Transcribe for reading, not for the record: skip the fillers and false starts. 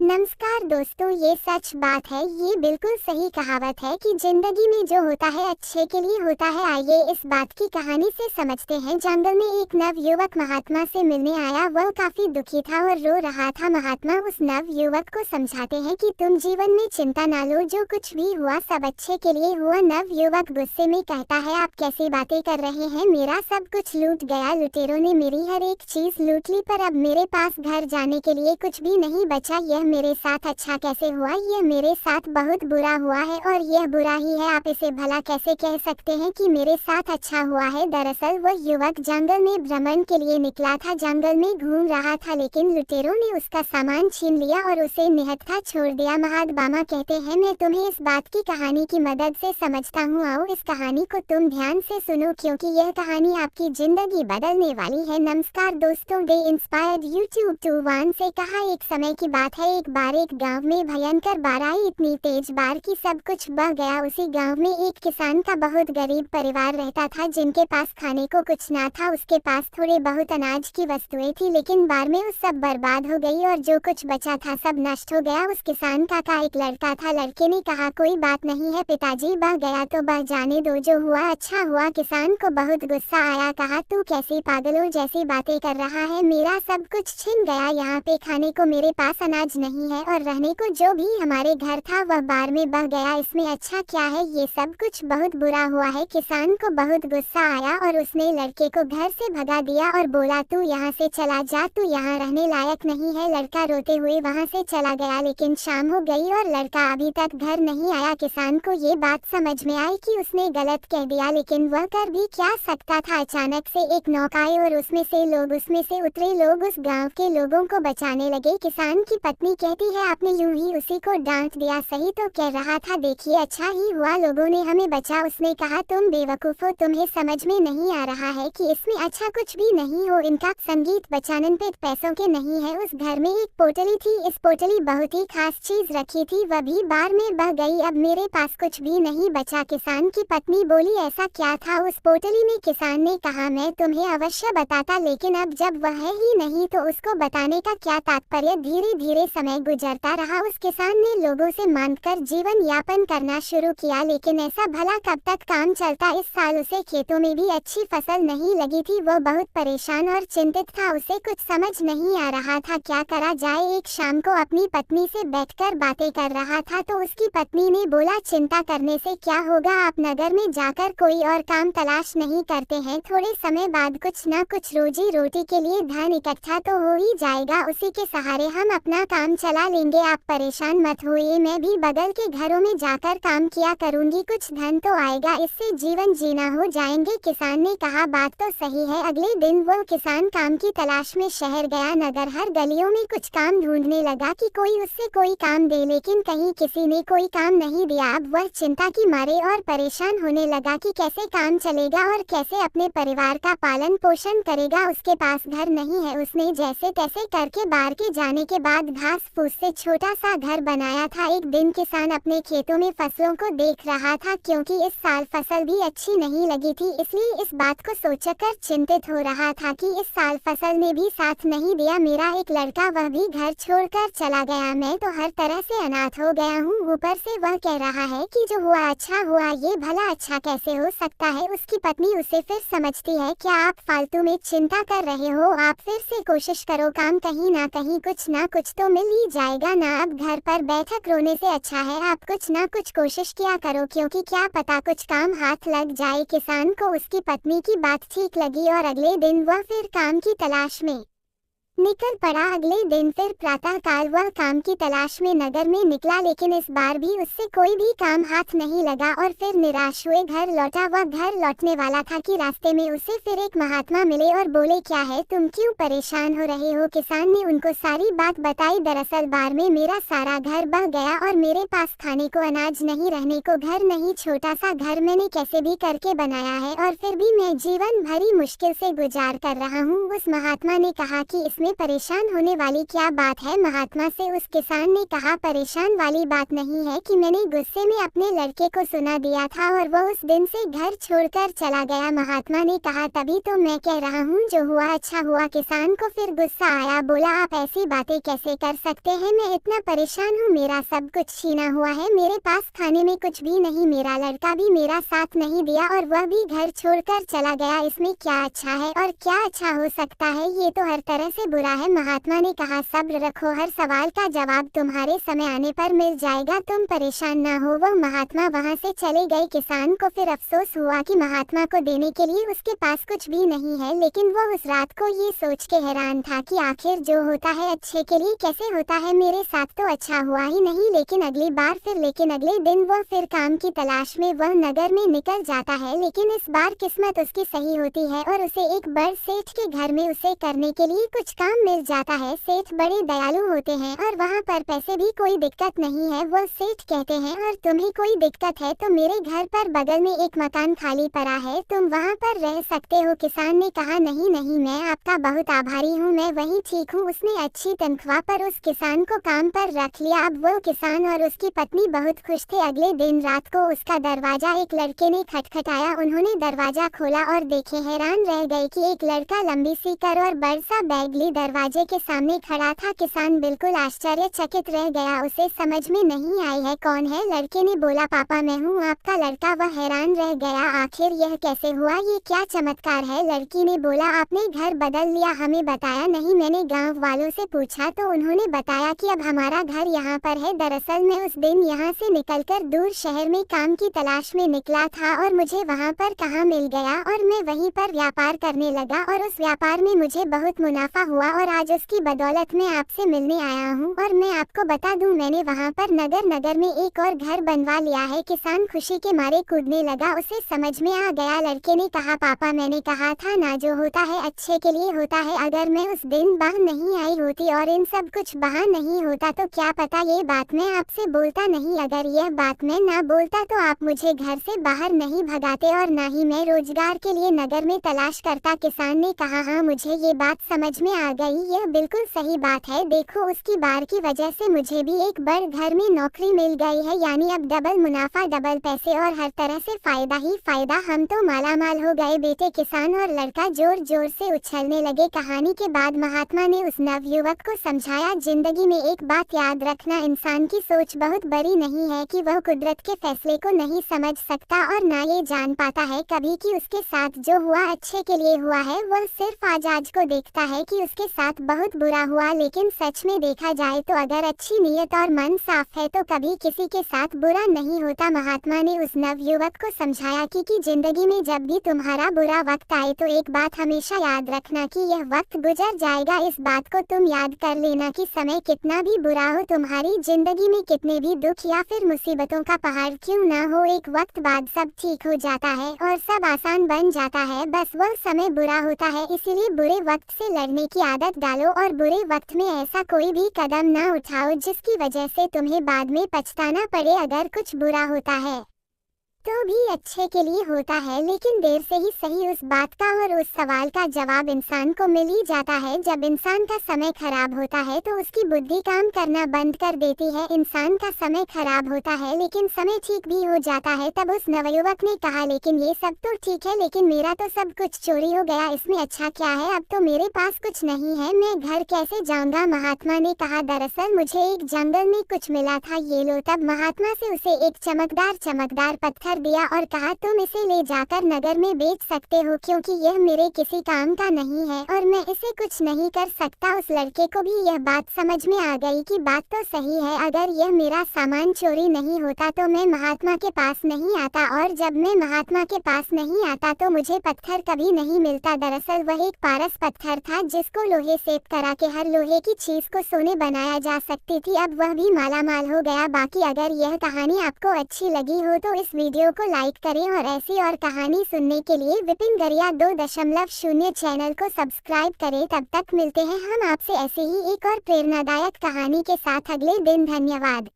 नमस्कार दोस्तों, ये सच बात है। ये बिल्कुल सही कहावत है कि जिंदगी में जो होता है अच्छे के लिए होता है। आइए इस बात की कहानी से समझते हैं। जंगल में एक नव युवक महात्मा से मिलने आया। वह काफी दुखी था और रो रहा था। महात्मा उस नव युवक को समझाते हैं कि तुम जीवन में चिंता ना लो, जो कुछ भी हुआ सब अच्छे के लिए हुआ। नव युवक गुस्से में कहता है, आप कैसी बातें कर रहे हैं? मेरा सब कुछ लूट गया, लुटेरों ने मेरी हर एक चीज लूट ली, पर अब मेरे पास घर जाने के लिए कुछ भी नहीं बचा। यह मेरे साथ अच्छा कैसे हुआ? यह मेरे साथ बहुत बुरा हुआ है और यह बुरा ही है। आप इसे भला कैसे कह सकते हैं कि मेरे साथ अच्छा हुआ है? दरअसल वह युवक जंगल में भ्रमण के लिए निकला था। जंगल में घूम रहा था, लेकिन लुटेरों ने उसका सामान छीन लिया और उसे निहत्था छोड़ दिया। महात्मा कहते हैं, मैं तुम्हें इस बात की कहानी की मदद से समझता हूँ। आओ इस कहानी को तुम ध्यान से सुनो, क्योंकि यह कहानी आपकी जिंदगी बदलने वाली है। नमस्कार दोस्तों, day inspired YouTube two one से कहा। एक समय की बात है, एक बार एक गांव में भयंकर बाढ़ आई। इतनी तेज बाढ़ कि सब कुछ बह गया। उसी गांव में एक किसान का बहुत गरीब परिवार रहता था, जिनके पास खाने को कुछ ना था। उसके पास थोड़े बहुत अनाज की वस्तुएं थी, लेकिन बाढ़ में उस सब बर्बाद हो गई और जो कुछ बचा था सब नष्ट हो गया। उस किसान का एक लड़का था। लड़के ने कहा, कोई बात नहीं है पिताजी, बह गया तो बह जाने दो, जो हुआ अच्छा हुआ। किसान को बहुत गुस्सा आया। कहा, तू कैसी पागलों जैसी बातें कर रहा है? मेरा सब कुछ छिन गया। यहाँ पे खाने को मेरे पास अनाज नहीं है और रहने को जो भी हमारे घर था वह बाढ़ में बह गया। इसमें अच्छा क्या है? ये सब कुछ बहुत बुरा हुआ है। किसान को बहुत गुस्सा आया और उसने लड़के को घर से भगा दिया और बोला, तू यहाँ से चला जा, तू यहाँ रहने लायक नहीं है। लड़का रोते हुए वहाँ से चला गया, लेकिन शाम हो गई और लड़का अभी तक घर नहीं आया। किसान को ये बात समझ में आई कि उसने गलत कह दिया, लेकिन वह कर भी क्या सकता था। अचानक से एक नौका आई और उसमें से उतरे लोग उस गाँव के लोगों को बचाने लगे। किसान की पत्नी कहती है, आपने यूं ही उसी को डांट दिया, सही तो कह रहा था। देखिए अच्छा ही हुआ लोगों ने हमें बचा। उसने कहा, तुम बेवकूफ हो, तुम्हें समझ में नहीं आ रहा है कि इसमें अच्छा कुछ भी नहीं हो। इनका संगीत बचानन पे पैसों के नहीं है। उस घर में एक पोटली थी, इस पोटली बहुत ही खास चीज रखी थी, वह भी बाढ़ में बह गई। अब मेरे पास कुछ भी नहीं बचा। किसान की पत्नी बोली, ऐसा क्या था उस पोटली में? किसान ने कहा, मैं तुम्हें अवश्य बताता, लेकिन अब जब वह है ही नहीं तो उसको बताने का क्या तात्पर्य? धीरे धीरे समय गुजरता रहा। उस किसान ने लोगों से मांगकर जीवन यापन करना शुरू किया, लेकिन ऐसा भला कब तक काम चलता? इस साल उसे खेतों में भी अच्छी फसल नहीं लगी थी। वो बहुत परेशान और चिंतित था। उसे कुछ समझ नहीं आ रहा था क्या करा जाए। एक शाम को अपनी पत्नी से बैठकर बातें कर रहा था तो उसकी पत्नी ने बोला, चिंता करने से क्या होगा? आप नगर में जाकर कोई और काम तलाश नहीं करते हैं? थोड़े समय बाद कुछ न कुछ रोजी रोटी के लिए धन इकट्ठा तो हो ही जाएगा, उसी के सहारे हम अपना काम चला लेंगे। आप परेशान मत होइए, मैं भी बगल के घरों में जाकर काम किया करूंगी, कुछ धन तो आएगा, इससे जीवन जीना हो जाएंगे। किसान ने कहा, बात तो सही है। अगले दिन वो किसान काम की तलाश में शहर गया। नगर हर गलियों में कुछ काम ढूंढने लगा कि कोई उससे कोई काम दे, लेकिन कहीं किसी ने कोई काम नहीं दिया। अब वह चिंता की मारे और परेशान होने लगा कि कैसे काम चलेगा और कैसे अपने परिवार का पालन पोषण करेगा। उसके पास घर नहीं है। उसने जैसे तैसे करके बाहर के जाने के बाद घास फूस से छोटा सा घर बनाया था। एक दिन किसान अपने खेतों में फसलों को देख रहा था, क्योंकि इस साल फसल भी अच्छी नहीं लगी थी, इसलिए इस बात को सोचकर चिंतित हो रहा था कि इस साल फसल ने भी साथ नहीं दिया। मेरा एक लड़का, वह भी घर छोड़कर चला गया। मैं तो हर तरह से अनाथ हो गया हूँ। ऊपर से वह कह रहा है कि जो हुआ अच्छा हुआ। ये भला अच्छा कैसे हो सकता है? उसकी पत्नी उसे फिर समझती है, क्या आप फालतू में चिंता कर रहे हो? आप फिर से कोशिश करो, काम कहीं ना कहीं कुछ ना कुछ तो मिल ही जाएगा ना। अब घर पर बैठक रोने से अच्छा है आप कुछ ना कुछ कोशिश किया करो, क्योंकि क्या पता कुछ काम हाथ लग जाए। किसान को उसकी पत्नी की बात ठीक लगी और अगले दिन वह फिर काम की तलाश में निकल पड़ा। अगले दिन फिर प्रातः काल वह काम की तलाश में नगर में निकला, लेकिन इस बार भी उससे कोई भी काम हाथ नहीं लगा और फिर निराश हुए घर लौटा। वह घर लौटने वाला था कि रास्ते में उसे फिर एक महात्मा मिले और बोले, क्या है, तुम क्यों परेशान हो रहे हो? किसान ने उनको सारी बात बताई। दरअसल बाढ़ में मेरा सारा घर बह गया और मेरे पास खाने को अनाज नहीं, रहने को घर नहीं। छोटा सा घर मैंने कैसे भी करके बनाया है और फिर भी मैं जीवन भरी मुश्किल से गुजार कर रहा हूँ। उस महात्मा ने कहा कि इसमें में परेशान होने वाली क्या बात है। महात्मा से उस किसान ने कहा, परेशान वाली बात नहीं है कि मैंने गुस्से में अपने लड़के को सुना दिया था और वो उस दिन से घर छोड़कर चला गया। महात्मा ने कहा, तभी तो मैं कह रहा हूँ जो हुआ अच्छा हुआ। किसान को फिर गुस्सा आया, बोला, आप ऐसी बातें कैसे कर सकते हैं, मैं इतना परेशान हूँ, मेरा सब कुछ छीना हुआ है, मेरे पास खाने में कुछ भी नहीं, मेरा लड़का भी मेरा साथ नहीं दिया और वह भी घर छोड़कर चला गया, इसमें क्या अच्छा है और क्या अच्छा हो सकता है, ये तो हर तरह से बुरा है। महात्मा ने कहा, सब्र रखो, हर सवाल का जवाब तुम्हारे समय आने पर मिल जाएगा, तुम परेशान ना हो। वो महात्मा वहाँ से चले गए। किसान को फिर अफसोस हुआ कि महात्मा को देने के लिए उसके पास कुछ भी नहीं है, लेकिन वो उस रात को ये सोच के हैरान था कि आखिर जो होता है अच्छे के लिए कैसे होता है, मेरे साथ तो अच्छा हुआ ही नहीं। लेकिन अगली बार फिर अगले दिन वह फिर काम की तलाश में वह नगर में निकल जाता है, लेकिन इस बार किस्मत उसकी सही होती है और उसे एक बड़ सेठ के घर में उसे करने के लिए कुछ काम मिल जाता है। सेठ बड़े दयालु होते हैं और वहाँ पर पैसे भी कोई दिक्कत नहीं है। वो सेठ कहते हैं, और तुम्हें कोई दिक्कत है तो मेरे घर पर बगल में एक मकान खाली पड़ा है, तुम वहाँ पर रह सकते हो। किसान ने कहा, नहीं नहीं, मैं आपका बहुत आभारी हूँ, मैं वहीं ठीक हूँ। उसने अच्छी तनख्वाह पर उस किसान को काम पर रख लिया। अब वो किसान और उसकी पत्नी बहुत खुश थे। अगले दिन रात को उसका दरवाजा एक लड़के ने खटखटाया। उन्होंने दरवाजा खोला और देखे, हैरान रह गए कि एक लड़का लंबी सी कर और बड़ा सा बैग ली दरवाजे के सामने खड़ा था। किसान बिल्कुल आश्चर्यचकित रह गया, उसे समझ में नहीं आई है कौन है। लड़के ने बोला, पापा मैं हूँ आपका लड़का। वह हैरान रह गया, आखिर यह कैसे हुआ, ये क्या चमत्कार है। लड़की ने बोला, आपने घर बदल लिया, हमें बताया नहीं, मैंने गाँव वालों से पूछा तो उन्होंने बताया कि अब हमारा घर यहाँ पर है। दरअसल मैं उस दिन यहाँ से निकलकर दूर शहर में काम की तलाश में निकला था और मुझे वहाँ पर कहाँ मिल गया और मैं वहीं पर व्यापार करने लगा और उस व्यापार में मुझे बहुत मुनाफा हुआ और आज उसकी बदौलत मैं आपसे मिलने आया हूँ। और मैं आपको बता दूँ, मैंने वहाँ पर नगर में एक और घर बनवा लिया है। किसान खुशी के मारे कूदने लगा, उसे समझ में आ गया। लड़के ने कहा, पापा मैंने कहा था ना, जो होता है अच्छे के लिए होता है। अगर मैं उस दिन बाहर नहीं आई होती और इन सब कुछ बाहर नहीं होता तो क्या पता ये बात मैं आपसे बोलता नहीं। अगर यह बात मैं ना बोलता तो आप मुझे घर से बाहर नहीं भगाते और ना ही मैं रोजगार के लिए नगर में तलाश करता। किसान ने कहा, हाँ मुझे ये बात समझ में आ गई, यह बिल्कुल सही बात है। देखो उसकी बार की वजह से मुझे भी एक बड़ घर में नौकरी मिल गई है, यानी अब डबल मुनाफा, डबल पैसे और हर तरह से फायदा ही फायदा, हम तो मालामाल हो गए। बेटे किसान और लड़का जोर जोर से उछलने लगे। कहानी के बाद महात्मा ने उस नवयुवक को समझाया, जिंदगी में एक बात याद रखना, इंसान की सोच बहुत बड़ी नहीं है कि वह कुदरत के फैसले को नहीं समझ सकता और ना ये जान पाता है कभी कि उसके साथ जो हुआ अच्छे के लिए हुआ है। वह सिर्फ आज को देखता है कि उसके साथ बहुत बुरा हुआ, लेकिन सच में देखा जाए तो अगर अच्छी नीयत और मन साफ है तो कभी किसी के साथ बुरा नहीं होता। महात्मा ने उस नवयुवक को समझाया कि जिंदगी में जब भी तुम्हारा बुरा वक्त आए तो एक बात हमेशा याद रखना कि यह वक्त गुजर जाएगा। इस बात को तुम याद कर लेना कि समय कितना भी बुरा हो, तुम्हारी जिंदगी में कितने भी दुख या फिर मुसीबतों का पहाड़ क्यों ना हो, एक वक्त बाद सब ठीक हो जाता है और सब आसान बन जाता है। बस वह समय बुरा होता है, इसीलिए बुरे वक्त से लड़ने की आदत डालो और बुरे वक्त में ऐसा कोई भी कदम ना उठाओ जिसकी वजह से तुम्हें बाद में पछताना पड़े। अगर कुछ बुरा होता है तो भी अच्छे के लिए होता है, लेकिन देर से ही सही। उस बात का और उस सवाल का जवाब इंसान को मिल ही जाता है। जब इंसान का समय खराब होता है तो उसकी बुद्धि काम करना बंद कर देती है। इंसान का समय खराब होता है लेकिन समय ठीक भी हो जाता है। तब उस नवयुवक ने कहा, लेकिन ये सब तो ठीक है, लेकिन मेरा तो सब कुछ चोरी हो गया, इसमें अच्छा क्या है, अब तो मेरे पास कुछ नहीं है, मैं घर कैसे जाऊंगा। महात्मा ने कहा, दरअसल मुझे एक जंगल में कुछ मिला था, ये लो। तब महात्मा से उसे एक चमकदार पत्थर दिया और कहा, तुम इसे ले जाकर नगर में बेच सकते हो क्योंकि यह मेरे किसी काम का नहीं है और मैं इसे कुछ नहीं कर सकता। उस लड़के को भी यह बात समझ में आ गई कि बात तो सही है, अगर यह मेरा सामान चोरी नहीं होता तो मैं महात्मा के पास नहीं आता और जब मैं महात्मा के पास नहीं आता तो मुझे पत्थर कभी नहीं मिलता। दरअसल वह एक पारस पत्थर था जिसको लोहे सेप करा के हर लोहे की चीज को सोने बनाया जा सकती थी। अब वह भी मालामाल हो गया। बाकी अगर यह कहानी आपको अच्छी लगी हो तो इस वीडियो को लाइक करें और ऐसी और कहानी सुनने के लिए विपिन गरिया 2.0 चैनल को सब्सक्राइब करें। तब तक मिलते हैं हम आपसे ऐसे ही एक और प्रेरणादायक कहानी के साथ अगले दिन। धन्यवाद।